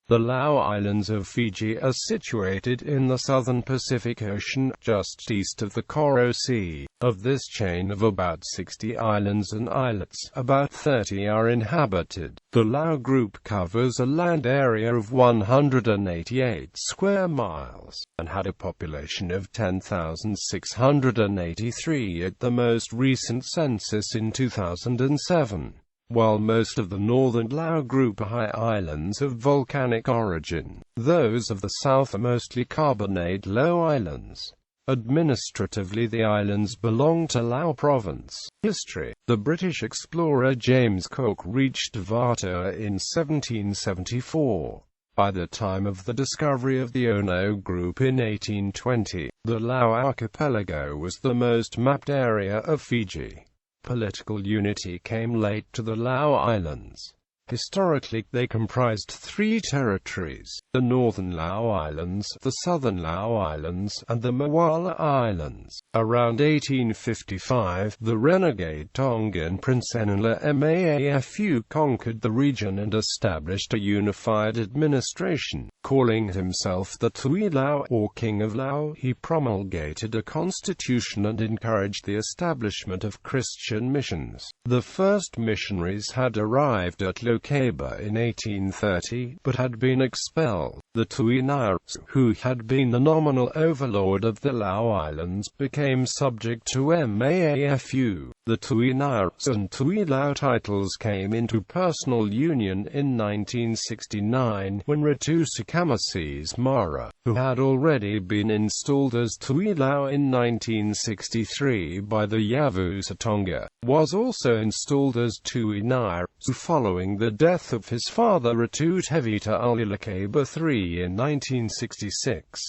The Lau Islands of Fiji are situated in the southern Pacific Ocean, just east of the Koro Sea. Of this chain of about 60 islands and islets, about 30 are inhabited. The Lau Group covers a land area of 188 square miles, and had a population of 10,683 at the most recent census in 2007. While most of the northern Lau Group are high islands of volcanic origin, those of the south are mostly carbonate low islands. Administratively, the islands belong to Lau Province. History: the British explorer James Cook reached Tentotwo in 1774. By the time of the discovery of the Lau Group in 1820, the Lau archipelago was the most mapped area of Fiji. Political unity came late to the Lau Islands. Historically, they comprised three territories: the Northern Lau Islands, the Southern Lau Islands, and the Mawala Islands. Around 1855, the renegade Tongan Prince Enela Mafu conquered the region and established a unified administration. Calling himself the Tui Lau, or King of Lau, he promulgated a constitution and encouraged the establishment of Christian missions. The first missionaries had arrived at Lokaba in 1830, but had been expelled. The Tui Lau, who had been the nominal overlord of the Lau Islands, became subject to Mafu. The Tui Lau and Tui Lau titles came into personal union in 1969, when Ratu Sukamasi's Mara, who had already been installed as Tui Lau in 1963 by the Yavus of Tonga, was also installed as Tui Lau, following the death of his father Ratu Tevita Ulilakaba III in 1966.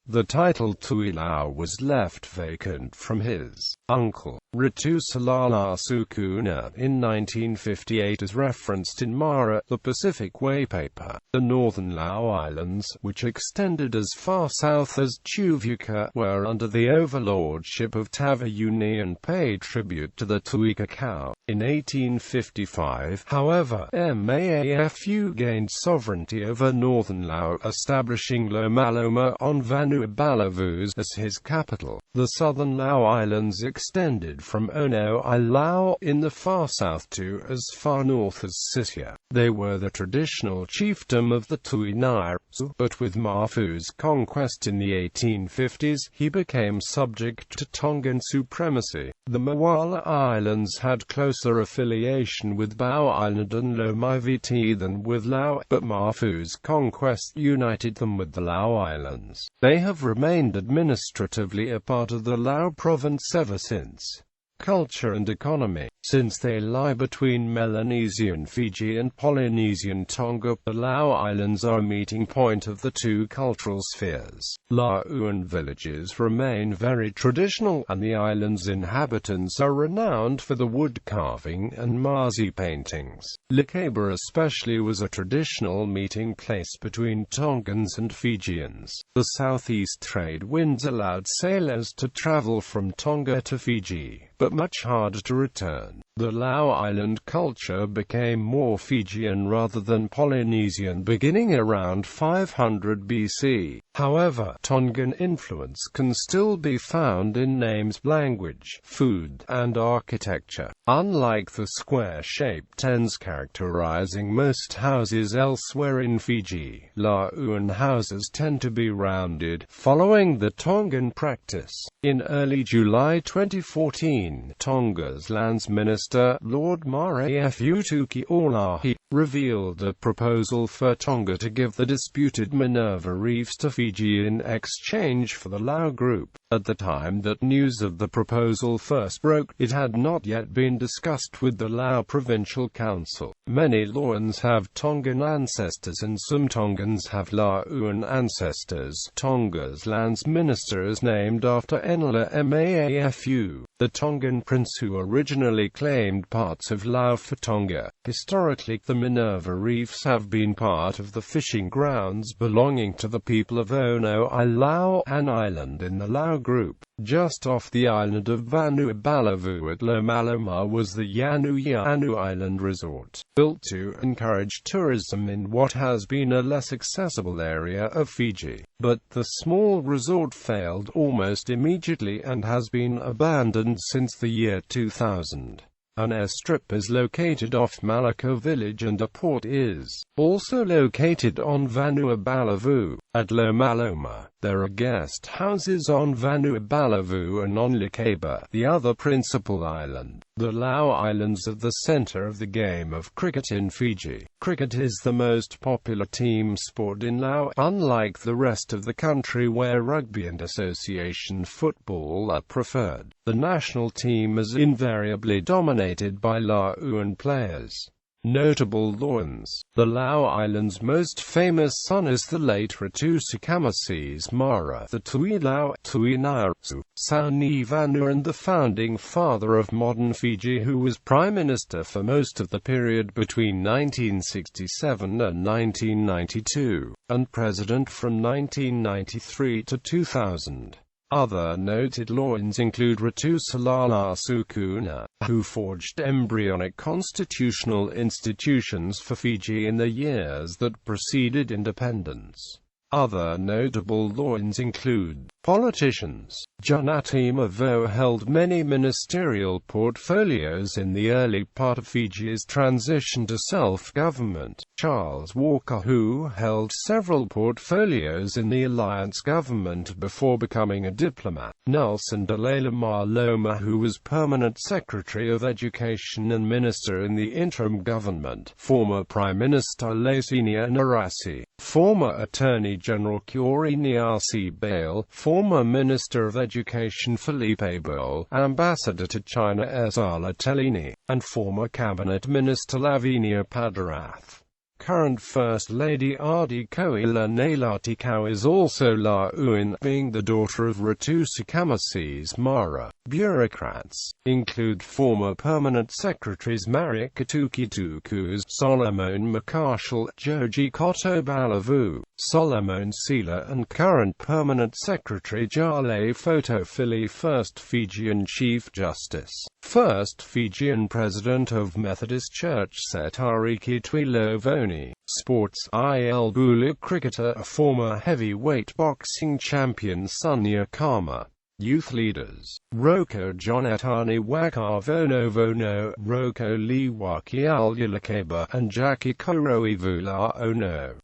The title Tui Lau was left vacant from his uncle, Ratu Salala Sukuna, in 1958 as referenced in Mara, the Pacific Way paper. The Northern Lau Islands, which extended as far south as Tuvuka, were under the overlordship of Tavauni and paid tribute to the Tui Kakau. In 1855, however, Mafu gained sovereignty over Northern Lau, establishing Lomaloma on Vanuatu as his capital. The Southern Lau Islands extended from Ono I Lau in the far south to as far north as Sisia. They were the traditional chiefdom of the Tui Lau, but with Mafu's conquest in the 1850s, he became subject to Tongan supremacy. The Mawala Islands had closer affiliation with Bow Island and Lomaiviti than with Lau, but Mafu's conquest united them with the Lau Islands. They have remained administratively a part of the Lau Province ever since. Culture and economy. Since they lie between Melanesian Fiji and Polynesian Tonga, the Lau Islands are a meeting point of the two cultural spheres. Lauan villages remain very traditional, and the island's inhabitants are renowned for the wood carving and Mazi paintings. Lakaba especially was a traditional meeting place between Tongans and Fijians. The southeast trade winds allowed sailors to travel from Tonga to Fiji, but much harder to return. The Lau Island culture became more Fijian rather than Polynesian beginning around 500 BC. However, Tongan influence can still be found in names, language, food, and architecture. Unlike the square-shaped tens characterizing most houses elsewhere in Fiji, Lauan houses tend to be rounded, following the Tongan practice. In early July 2014, Tonga's Lands Minister, Lord Marefu Tukiolahi, revealed a proposal for Tonga to give the disputed Minerva Reefs to Fiji in exchange for the Lau Group. At the time that news of the proposal first broke, it had not yet been discussed with the Lau Provincial Council. Many Lauans have Tongan ancestors and some Tongans have Lauan ancestors. Tonga's lands minister is named after Enela Mafu. the Tongan prince who originally claimed parts of Lau for Tonga. Historically, the Minerva Reefs have been part of the fishing grounds belonging to the people of Ono I Lau, an island in the Lau Group. Just off the island of Vanuatu at Lomaloma was the Yanu Island Resort, built to encourage tourism in what has been a less accessible area of Fiji. But the small resort failed almost immediately and has been abandoned since the year 2000. An airstrip is located off Malacca village and a port is also located on Vanuatu. At Lomaloma, there are guest houses on Vanuatu and on Lakeba, the other principal island. The Lau Islands are the center of the game of cricket in Fiji. Cricket is the most popular team sport in Lau, unlike the rest of the country where rugby and association football are preferred. The national team is invariably dominated by Lauan players. Notable Lauans. The Lau Islands' most famous son is the late Ratu Sukamasi's Mara, the Tui Lau, Tui Nauru, Sauni Vanu, and the founding father of modern Fiji, who was Prime Minister for most of the period between 1967 and 1992, and President from 1993 to 2000. Other noted Lauans include Ratu Salala Sukuna, who forged embryonic constitutional institutions for Fiji in the years that preceded independence. Other notable Lauans include politicians. Janati Mavo held many ministerial portfolios in the early part of Fiji's transition to self-government. Charles Walker, who held several portfolios in the alliance government before becoming a diplomat. Nelson Dalai Lama, who was permanent Secretary of Education and Minister in the interim government. Former Prime Minister Laisenia Narasi. Former Attorney General Kiori Niasi Bale. Former Minister of Education Felipe Bole. Ambassador to China Esala Telini. And former Cabinet Minister Lavinia Padarath. Current First Lady Adi Koila Nailatikau is also Lauan, being the daughter of Ratu Sukamasi's Mara. Bureaucrats include former Permanent Secretaries Marika Tukitukus, Solomon Makashal, Joji Koto Balavu, Solomon Sila, and current Permanent Secretary Jale Photofili. First Fijian Chief Justice. First Fijian President of Methodist Church Setariki Twilovoni. Sports Il Bula cricketer, a former heavyweight boxing champion Sunya Kama. Youth leaders: Roko Jonatani Wakavonovono, Roko Liwaki Alyalakeba, and Jackie Koroivula Ono.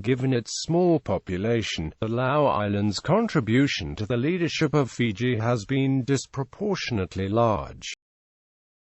Given its small population, the Lau Islands' contribution to the leadership of Fiji has been disproportionately large.